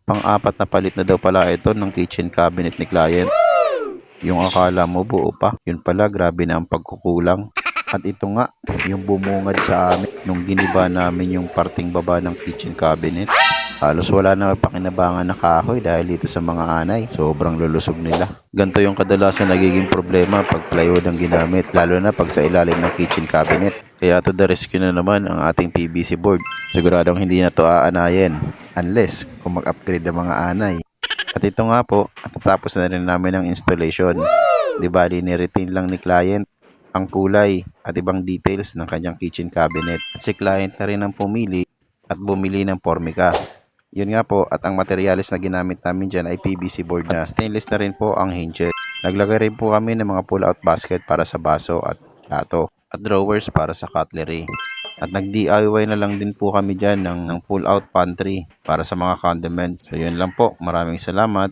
Pang-apat na palit na daw pala ito ng kitchen cabinet ni client. Yung akala mo buo pa, yun pala grabe na ang pagkukulang. At ito nga, yung bumungad sa amin nung giniba namin yung parting baba ng kitchen cabinet. Halos wala na pakinabangan na kahoy dahil dito sa mga anay. Sobrang lulusog nila. Ganito yung kadalasan nagiging problema pag plywood ang ginamit, lalo na pag sa ilalim ng kitchen cabinet. Kaya to the rescue na naman ang ating PVC board. Siguradong hindi na to aanayin unless kung mag-upgrade ang mga anay. At ito nga po, at tatapos na rin namin ang installation. Di bali ni-retain lang ni client ang kulay at ibang details ng kanyang kitchen cabinet. At si client na rin ang pumili at bumili ng formica. Yun nga po, at ang materials na ginamit namin dyan ay PVC board na. At stainless na rin po ang hinges. Naglagay rin po kami ng mga pull-out basket para sa baso at plato. At drawers para sa cutlery. At nag-DIY na lang din po kami dyan ng pull-out pantry para sa mga condiments. So yun lang po. Maraming salamat.